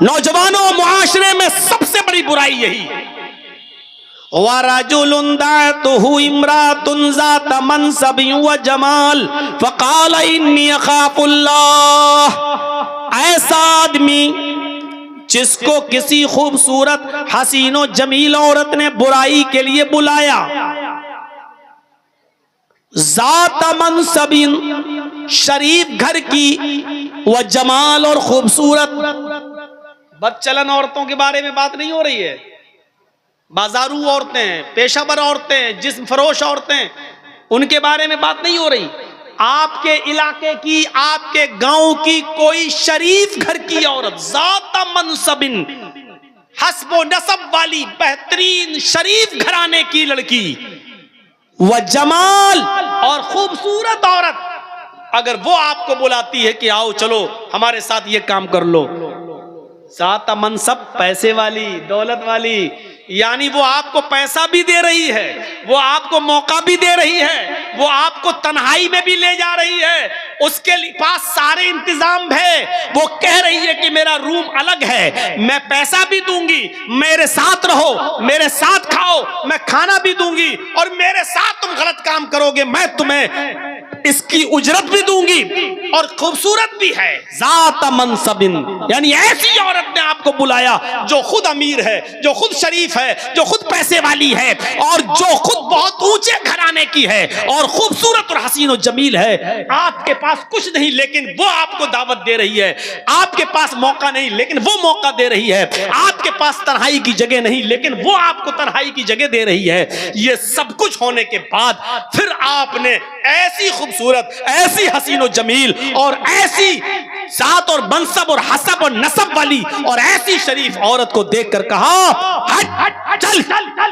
नौजवानों, मुआशरे में सबसे बड़ी बुराई यही है। वरजुलुन दाअतहु इम्रातुन ज़ात मनसबिन व जमाल फ़क़ाल इन्नी अख़ाफ़ुल्लाह। ऐसा आदमी जिसको किसी खूबसूरत हसीनो जमील औरत ने बुराई के लिए बुलाया, ज़ात मनसबिन शरीफ घर की, व जमाल और खूबसूरत। बदचलन औरतों के बारे में बात नहीं हो रही है, बाजारू औरतें, पेशावर औरतें, जिस्म फरोश औरतें, उनके बारे में बात नहीं हो रही। आपके इलाके की, आपके गांव की कोई शरीफ घर की औरत, ज़ात मनसबिन, हस्ब नसब वाली बेहतरीन शरीफ घराने की लड़की, व जमाल और खूबसूरत औरत, अगर वो आपको बुलाती है कि आओ चलो हमारे साथ ये काम कर लो, ज़ात मनसब, पैसे वाली, दौलत वाली, यानी वो आपको पैसा भी दे रही है, वो आपको मौका भी दे रही है, वो आपको तन्हाई में भी ले जा रही है, उसके पास सारे इंतजाम है। वो कह रही है कि मेरा रूम अलग है, मैं पैसा भी दूंगी, मेरे साथ रहो, मेरे साथ खाओ, मैं खाना भी दूंगी, और मेरे साथ तुम गलत काम करोगे मैं तुम्हें इसकी उजरत भी दूंगी, और खूबसूरत भी है। ज़ात मनसबिन, यानी ऐसी औरत ने आपको बुलाया जो खुद अमीर है, जो खुद शरीफ है, जो खुद पैसे वाली है, और जो खुद बहुत ऊंचे घराने की है, और खूबसूरत और हसीन और जमील है। आपके पास कुछ नहीं लेकिन वो आपको दावत दे रही है, आपके पास मौका नहीं लेकिन वो मौका दे रही है, आपके पास तन्हाई की जगह नहीं लेकिन वो आपको तन्हाई की जगह दे रही है। ये सब कुछ होने के बाद फिर आपने ऐसी खूबसूरत, ऐसी हसीन और जमील, और ऐसी जात और मनसब और हसब और नसब वाली और ऐसी शरीफ औरत को देखकर कहा, हट हट चल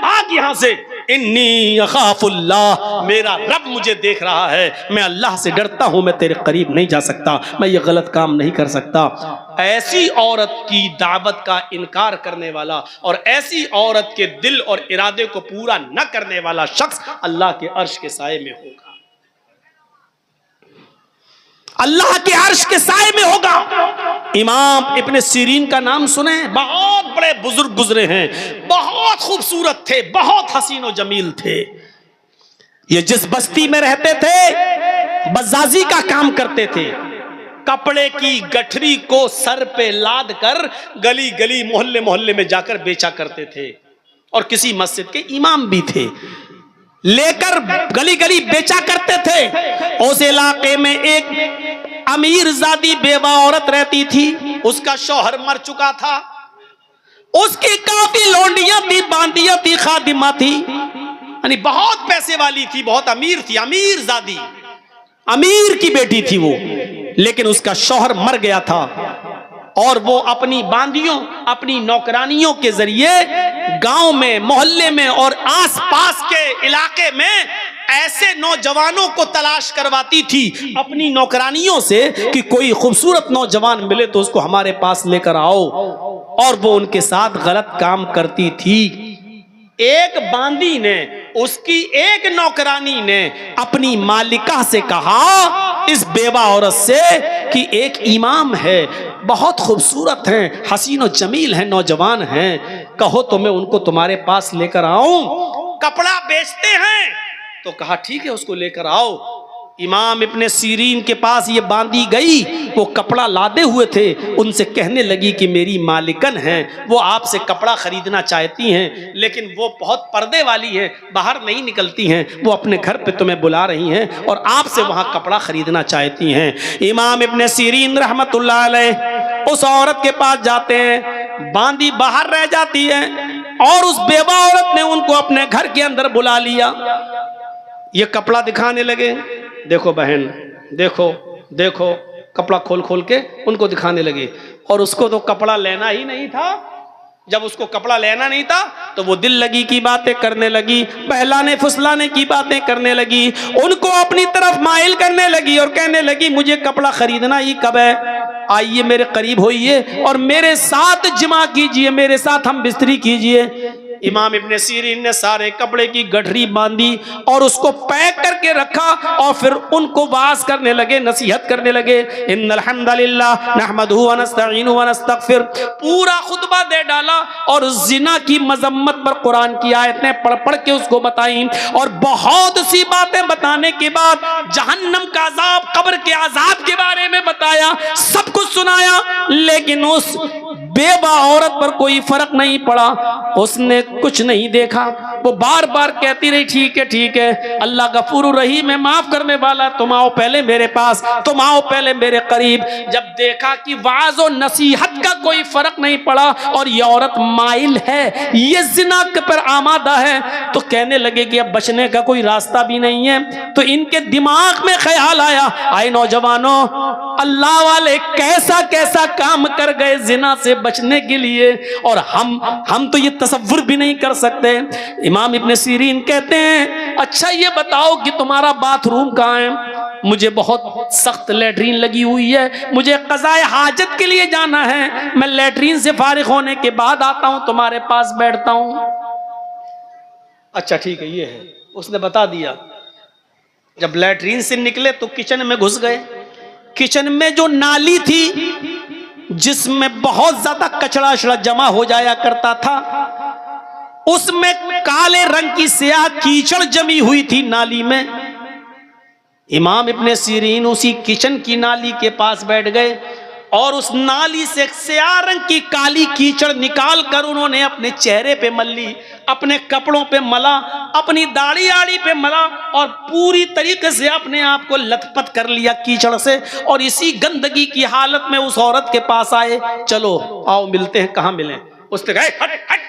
भाग यहां से, इन्नी अखाफुल्लाह, मेरा रब मुझे देख रहा है, मैं अल्लाह से डरता हूं, मैं तेरे करीब नहीं जा सकता, मैं ये गलत काम नहीं कर सकता। ऐसी औरत की दावत का इनकार करने वाला और ऐसी औरत के दिल और इरादे को पूरा न करने वाला शख्स अल्लाह के अर्श के साए में होगा, अल्लाह के अर्श के साए में होगा। इमाम इब्ने सीरीन का नाम सुने, बहुत बड़े बुजुर्ग गुजरे हैं, बहुत खूबसूरत थे, बहुत हसीन और जमील थे। ये जिस बस्ती में रहते थे बज़ाज़ी का काम करते थे, कपड़े की गठरी को सर पे लाद कर गली गली मोहल्ले मोहल्ले में जाकर बेचा करते थे, और किसी मस्जिद के इमाम भी थे, लेकर गली गली बेचा करते थे। उस इलाके में एक अमीर ज़ादी बेवा औरत रहती थी, उसका शौहर मर चुका था, उसकी काफी लौंडियां थी, बांदियां थी, खादिमा थी, यानी बहुत पैसे वाली थी, बहुत अमीर थी, अमीर ज़ादी, अमीर की बेटी थी वो, लेकिन उसका शौहर मर गया था, और वो अपनी बांदियों, अपनी नौकरानियों के जरिए गांव में, मोहल्ले में और आसपास के इलाके में ऐसे नौजवानों को तलाश करवाती थी अपनी नौकरानियों से कि कोई खूबसूरत नौजवान मिले तो उसको हमारे पास लेकर आओ, और वो उनके साथ गलत काम करती थी। एक बांदी ने, उसकी एक नौकरानी ने अपनी मालिका से कहा, इस बेवा औरत से, कि एक इमाम है, बहुत खूबसूरत हैं, हसीन और जमील हैं, नौजवान हैं, कहो तो मैं उनको तुम्हारे पास लेकर आऊं, कपड़ा बेचते हैं। तो कहा ठीक है, उसको लेकर आओ। इमाम इब्ने सीरीन के पास ये बांदी गई, वो कपड़ा लादे हुए थे, उनसे कहने लगी कि मेरी मालिकन हैं, वो आपसे कपड़ा खरीदना चाहती हैं, लेकिन वो बहुत पर्दे वाली हैं, बाहर नहीं निकलती हैं, वो अपने घर पे तुम्हें बुला रही हैं और आपसे वहाँ कपड़ा खरीदना चाहती हैं। इमाम इब्ने सीरीन रहमतुल्लाह अलैह उस औरत के पास जाते हैं, बांदी बाहर रह जाती है, और उस बेवा औरत ने उनको अपने घर के अंदर बुला लिया। ये कपड़ा दिखाने लगे, देखो बहन, देखो देखो, कपड़ा खोल खोल के उनको दिखाने लगे, और उसको तो कपड़ा लेना ही नहीं था। जब उसको कपड़ा लेना नहीं था तो वो दिल लगी की बातें करने लगी, बहलाने फुसलाने की बातें करने लगी, उनको अपनी तरफ माइल करने लगी और कहने लगी मुझे कपड़ा खरीदना ही कब है, आइए मेरे करीब होइए और मेरे साथ जिमा कीजिए, मेरे साथ हम बिस्तरी कीजिए। इमाम इब्ने सीरीन ने सारे कपड़े की गठरी बांधी और उसको पैक करके रखा और फिर उनको वाज करने लगे, नसीहत करने लगे। इन्नल हम्दुलिल्लाह नहमदुहु व नस्तईनुहु व नस्तगफिर, पूरा खुतबा दे डाला और जिना की मजम्मत पर कुरान की आयतें पढ़ पढ़ के उसको बताई और बहुत सी बातें बताने के बाद जहन्नम का अजाब, कब्र के अजाब के बारे में बताया, सब कुछ सुनाया। लेकिन उस बेवा औरत पर कोई फर्क नहीं पड़ा, उसने कुछ नहीं देखा। वो बार बार कहती रही ठीक है, अल्लाह गफूर रहीम है, माफ करने वाला, तुम आओ पहले मेरे पास, तुम आओ पहले मेरे करीब। जब देखा कि वाज और नसीहत का कोई फर्क नहीं पड़ा और ये औरत माइल है, ये जिना पर आमादा है, तो कहने लगे कि अब बचने का कोई रास्ता भी नहीं है। तो इनके दिमाग में ख्याल आया, आए नौजवानों, अल्लाह वाले कैसा कैसा काम कर गए जिना से बचने के लिए, और हम तो ये तसव्वुर भी नहीं कर सकते। इमाम इब्ने सीरीन कहते हैं, अच्छा ये बताओ कि तुम्हारा बाथरूम कहाँ है? मुझे बहुत सख्त लैट्रीन लगी हुई है, मुझे क़ज़ाए हाजत के लिए जाना है, मैं लैट्रीन से फारिग होने के बाद आता हूं, तुम्हारे पास बैठता हूं। अच्छा ठीक है, ये है, उसने बता दिया। जब लैट्रीन से निकले तो किचन में घुस गए। किचन में जो नाली थी जिसमें बहुत ज्यादा कचरा अचड़ा जमा हो जाया करता था, उसमें काले रंग की स्याह कीचड़ जमी हुई थी नाली में। इमाम इब्ने सीरीन उसी किचन की नाली के पास बैठ गए और उस नाली से स्याह रंग की काली कीचड़ निकाल कर उन्होंने अपने चेहरे पे मल ली, अपने कपड़ों पे मला, अपनी दाढ़ी आड़ी पे मला और पूरी तरीके से अपने आप को लथपथ कर लिया कीचड़ से। और इसी गंदगी की हालत में उस औरत के पास आए, चलो आओ मिलते हैं। कहाँ मिले? उसने कहा हट हट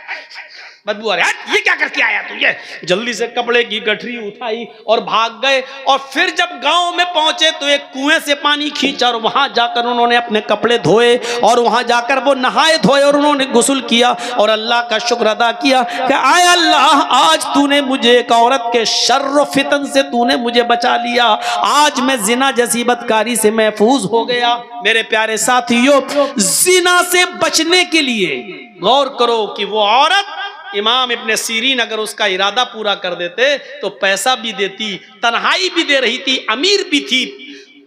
बदबू आ रही, ये क्या करके आया तू? ये जल्दी से कपड़े की गठरी उठाई और भाग गए। और फिर जब गांव में पहुंचे तो एक कुएं से पानी खींचा और वहां जाकर उन्होंने अपने कपड़े धोए और वहां जाकर वो नहाए धोए और उन्होंने गुस्ल किया और अल्लाह का शुक्र अदा किया कि आय अल्लाह, आज तूने मुझे एक औरत के शर्र फितन से तूने मुझे बचा लिया, आज मैं जिना जैसी बदकारी से महफूज हो गया। मेरे प्यारे साथियों, जिना से बचने के लिए गौर करो कि वो औरत, इमाम इब्ने सीरीन अगर उसका इरादा पूरा कर देते तो पैसा भी देती, तन्हाई भी दे रही थी, अमीर भी थी,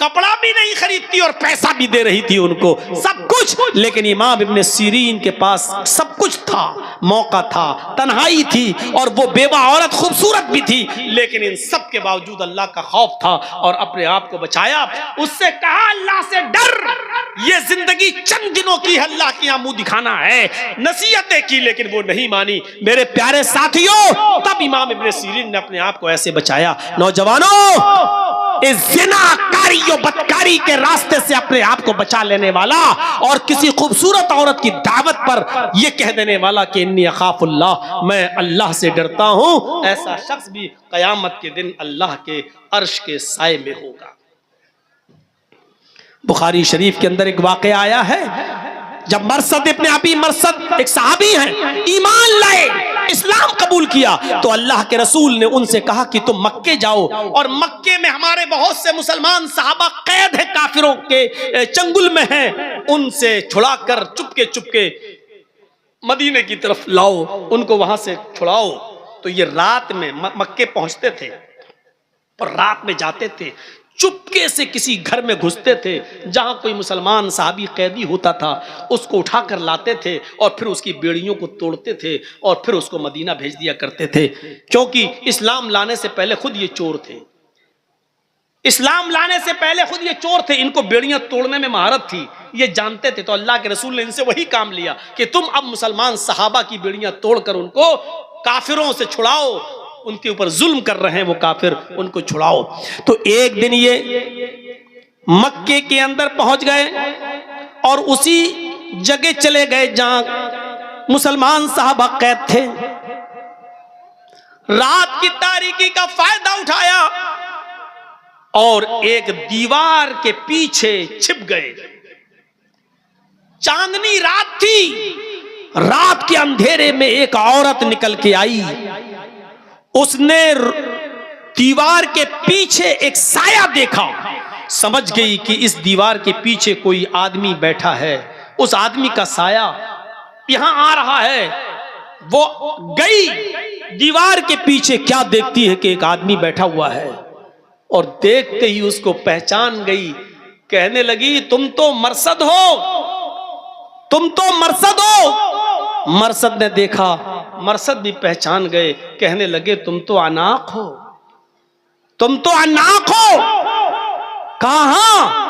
कपड़ा भी नहीं खरीदती और पैसा भी दे रही थी उनको, सब कुछ। लेकिन इमाम इब्ने सीरीन के पास सब कुछ था, मौका था, तन्हाई थी और वो बेवा औरत खूबसूरत भी थी, लेकिन इन सब के बावजूद अल्लाह का खौफ था और अपने आप को बचाया। उससे कहा, अल्लाह से डर, ये जिंदगी चंद दिनों की है, अल्लाह के यहाँ मुंह दिखाना है। नसीहतें की लेकिन वो नहीं मानी। मेरे प्यारे साथियों, तब इमाम इब्ने सीरीन ने अपने आप को ऐसे बचाया। नौजवानों, इस जिनाकारी और बदकारी के रास्ते से अपने आप को बचा लेने वाला और किसी खूबसूरत औरत की दावत पर यह कह देने वाला कि इन्नी अखाफुल्लाह, मैं अल्लाह से डरता हूं, ऐसा शख्स भी कयामत के दिन अल्लाह के अर्श के साए में होगा। बुखारी शरीफ के अंदर एक वाक़या आया है, जब मरसद इब्ने अबी मरसद एक सहाबी हैं, ईमान लाए, इस्लाम कबूल किया, तो अल्लाह के रसूल ने उनसे कहा कि तुम मक्के जाओ और मक्के में हमारे बहुत से मुसलमान सहाबा कैद है, काफिरों के चंगुल में हैं, उनसे छुड़ाकर चुपके चुपके मदीने की तरफ लाओ, उनको वहां से छुड़ाओ। तो ये रात में मक्के पहुंचते थे और रात में जाते थे, चुपके से किसी घर में घुसते थे, जहां कोई मुसलमान साहबी कैदी होता था उसको उठाकर लाते थे और फिर उसकी बेड़ियों को तोड़ते थे और फिर उसको मदीना भेज दिया करते थे। क्योंकि इस्लाम लाने से पहले खुद ये चोर थे, इस्लाम लाने से पहले खुद ये चोर थे, इनको बेड़ियां तोड़ने में महारत थी, ये जानते थे। तो अल्लाह के रसूल ने इनसे वही काम लिया कि तुम अब मुसलमान सहाबा की बेड़ियां तोड़कर उनको काफिरों से छुड़ाओ, उनके ऊपर जुल्म कर रहे हैं वो काफिर, उनको छुड़ाओ। तो एक दिन ये मक्के के अंदर पहुंच गए और उसी जगह चले गए जहां मुसलमान साहबा कैद थे। रात की तारीकी का फायदा उठाया और एक दीवार के पीछे छिप गए। चांदनी रात थी, रात के अंधेरे में एक औरत निकल के आई, उसने दीवार के पीछे एक साया देखा, समझ गई कि इस दीवार के पीछे कोई आदमी बैठा है, उस आदमी का साया यहां आ रहा है। वो गई, दीवार के पीछे क्या देखती है कि एक आदमी बैठा हुआ है, और देखते ही उसको पहचान गई। कहने लगी तुम तो मरसद हो, तुम तो मरसद हो। मरसद ने देखा, मरसद भी पहचान गए। कहने लगे तुम तो अनाक हो, तुम तो अनाक हो। कहां?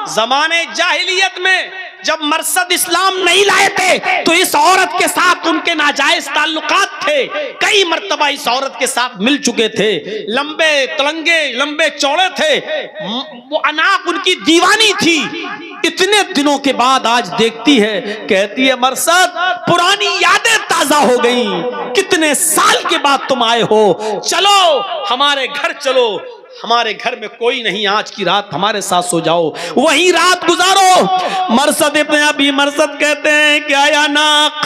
जमाने जाहिलियत में जब मरसद इस्लाम नहीं लाए थे तो इस औरत के साथ उनके नाजायज ताल्लुकात थे। कई मर्तबा इस औरत के साथ मिल चुके थे। लंबे तलंगे, लंबे चौड़े थे। वो अनाक उनकी दीवानी थी। इतने दिनों के बाद आज देखती है, कहती है मरसद पुरानी यादें ताजा हो गई। कितने साल के बाद तुम आए हो, चलो हमारे घर चलो, हमारे घर में कोई नहीं, आज की रात हमारे साथ सो जाओ, वही रात गुजारो। मरसद इब्न अबी मरसद कहते हैं कि आया नाक,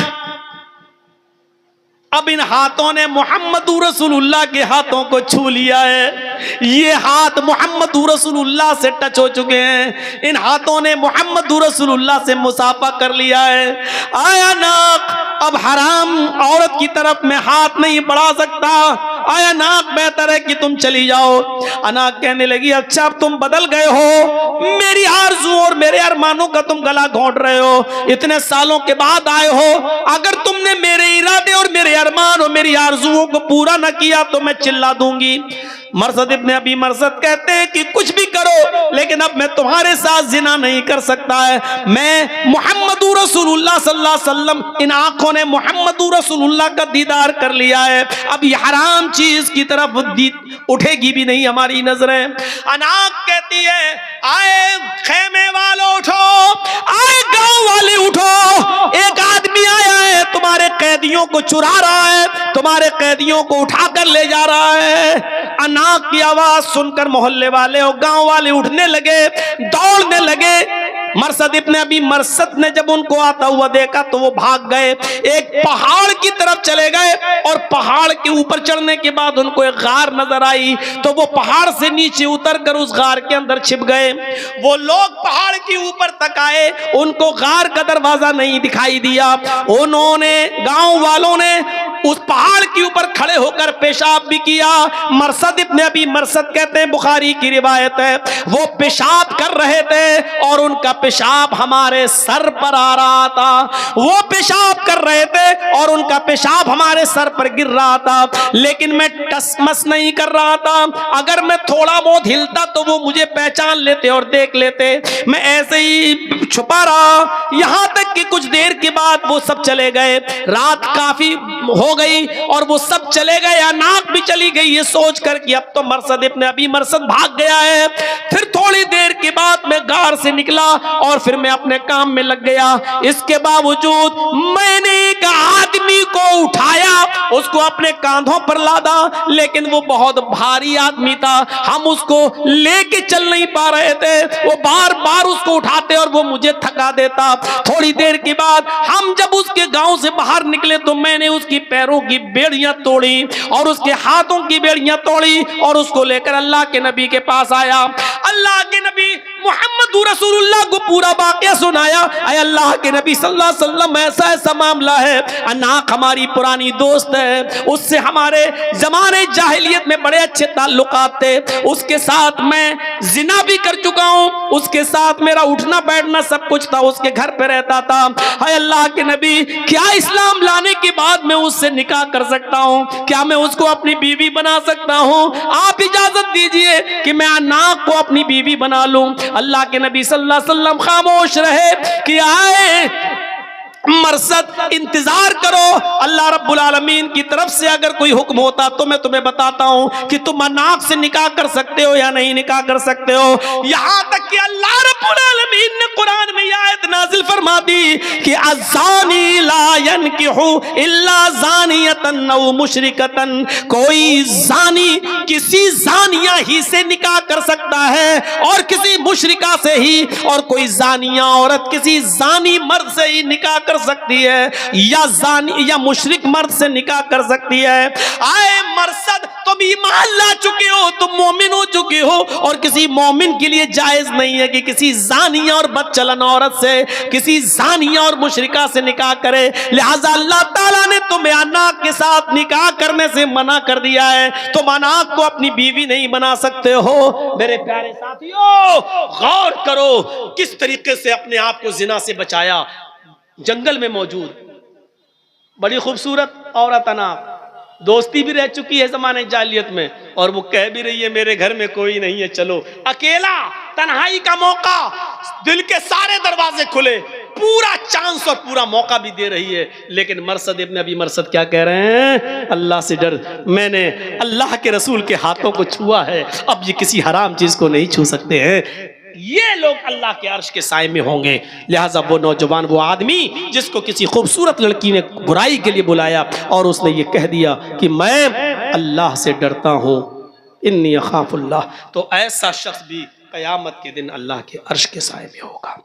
अब इन हाथों ने मोहम्मदुर रसूलुल्लाह के हाथों को छू लिया है। ये हाथ मोहम्मदुर रसूलुल्लाह से टच हो चुके हैं। इन हाथों ने मोहम्मदुर रसूलुल्लाह से मुसाफा कर लिया है। आया नाक, अब हराम औरत की तरफ मैं हाथ नहीं बढ़ा सकता। आया नाक, बेहतर है कि तुम चली जाओ। अनाक कहने लगी अच्छा अब तुम बदल गए हो, मेरी आरज़ू और मेरे अरमानों का तुम गला घोंट रहे हो। इतने सालों के बाद आए हो, अगर तुमने मेरे इरादे और मेरे अरमान और मेरी आरज़ुओं को पूरा न किया तो मैं चिल्ला दूंगी। मरसद इब्न अबी मरसद कहते हैं कि कुछ भी करो, लेकिन अब मैं तुम्हारे साथ जिना नहीं कर सकता है। मैं मुहम्मदुर रसूलुल्लाह सल्लल्लाहु अलैहि वसल्लम, इन आंखों ने मुहम्मदुर रसूलुल्लाह का दीदार कर लिया है। अब ये हराम चीज की तरफ उठेगी भी नहीं हमारी नजरें। अनाक कहती है आए खेमे वालों उठो, आए गांव वाले उठो, एक आदमी आया है तुम्हारे कैदियों को चुरा रहा है, तुम्हारे कैदियों को उठाकर ले जा रहा है। अनाक की आवाज सुनकर मोहल्ले वाले और गांव वाले उठने लगे, दौड़ने लगे। मरसद इब्न अबी मरसद ने जब उनको आता हुआ देखा तो वो भाग गए, एक पहाड़ की तरफ चले गए, और पहाड़ के ऊपर चढ़ने के बाद उनको एक गार नजर आई तो वो पहाड़ से नीचे उतरकर उस गार के अंदर छिप गए। वो लोग पहाड़ के ऊपर तक आए, उनको गार का दरवाजा नहीं दिखाई दिया। उन्होंने, गांव वालों ने उस पहाड़ के ऊपर खड़े होकर पेशाब भी किया। मरसद इब्न अबी मरसद कहते हैं, बुखारी की रिवायत है, वो पेशाब कर रहे थे और उनका पेशाब हमारे सर पर आ रहा था। वो पेशाब कर रहे थे और उनका पेशाब हमारे सर पर गिर रहा था, लेकिन मैं टसमस नहीं कर रहा था। अगर मैं थोड़ा बहुत हिलता तो वो मुझे पहचान लेते और देख लेते। मैं ऐसे ही छुपा रहा, यहां तक कि कुछ देर के बाद वो सब चले गए। रात काफी हो गई और वो सब चले गए। अनाक भी चली गई ये सोचकर कि अब तो मरसद इब्न अबी मरसद भाग गया है। फिर थोड़ी देर के बाद मैं गार से निकला और फिर मैं अपने काम में लग गया। इसके बावजूद मैंने एक आदमी को उठाया, उसको अपने कांधों पर लादा, लेकिन वो बहुत भारी आदमी था, हम उसको लेके चल नहीं पा रहे थे। वो बार बार उसको उठाते और वो मुझे थका देता। थोड़ी देर के बाद हम जब उसके गांव से बाहर निकले तो मैंने उसकी पैरों की बेड़ियां तोड़ी और उसके हाथों की बेड़ियां तोड़ी और उसको लेकर अल्लाह के नबी के पास आया। अल्लाह के नबी मुहम्मद रसूलुल्लाह को पूरा वाकया सुनाया। अय अल्लाह के नबी सल्लल्लाहु अलैहि वसल्लम, ऐसा ऐसा मामला है, अनाक हमारी पुरानी दोस्त है, उससे हमारे जमाने जाहिलियत में बड़े अच्छे ताल्लुकात थे, उसके साथ मैं जिना भी कर चुका हूं, उसके साथ मेरा उठना बैठना सब कुछ था, उसके घर पे रहता था। अय अल्लाह के नबी, क्या इस्लाम लाने के बाद मैं उससे निकाह कर सकता हूं? क्या मैं उसको अपनी बीवी बना सकता हूं? आप इजाजत दीजिए कि मैं अनाक को अपनी बीवी बना लूं। अल्लाह के नबी सल्लल्लाहु अलैहि वसल्लम खामोश रहे कि आए मरसद इंतजार करो, अल्लाह रब्बुल आलमीन की तरफ से अगर कोई हुक्म होता तो मैं तुम्हें बताता हूं कि तुम अनाक से निकाह कर सकते हो या नहीं निकाह कर सकते हो। यहां तक कि अल्लाह रब्बुल आलमीन ने कुरान में यह आयत नाजिल फरमा दी कि अज़ानी ला यनकिहु इल्ला ज़ानियतन औ मुशरिकतन, कोई जानी किसी जानिया ही से निकाह कर सकता है और किसी मुशरिका से ही, और कोई जानिया औरत किसी जानी मर्द से ही निकाह कर सकती है, या जानी या मुशरिक मर्द से निकाह कर सकती है। आए मरसद तुम ईमान ला चुके हो, तुम मोमिन हो चुके हो, और किसी मोमिन के लिए जायज नहीं है कि किसी जानिया और बदचलन औरत से, किसी जानिया और मुशरिका से निकाह करे। लिहाजा अल्लाह ताला ने तुम्हें अनाक के साथ निकाह करने से मना कर दिया है। तुम अनाक को अपनी बीवी नहीं बना सकते हो। मेरे प्यारे साथियों, गौर करो किस तरीके से अपने आप को जिना से बचाया। जंगल में मौजूद बड़ी खूबसूरत औरत अनाक, दोस्ती भी रह चुकी है जमाने जालियत में, और वो कह भी रही है मेरे घर में कोई नहीं है, चलो। अकेला, तन्हाई का मौका, दिल के सारे दरवाजे खुले, पूरा चांस और पूरा मौका भी दे रही है। लेकिन मरसद इब्न अबी मरसद क्या कह रहे हैं? अल्लाह से डर, मैंने अल्लाह के रसूल के हाथों को छुआ है, अब ये किसी हराम चीज को नहीं छू सकते हैं। ये लोग अल्लाह के अर्श के साए में होंगे। लिहाजा वो नौजवान, वो आदमी जिसको किसी खूबसूरत लड़की ने बुराई के लिए बुलाया और उसने ये कह दिया कि मैं अल्लाह से डरता हूँ, इन्नी अखाफुल्लाह, तो ऐसा शख्स भी क़यामत के दिन अल्लाह के अर्श के साए में होगा।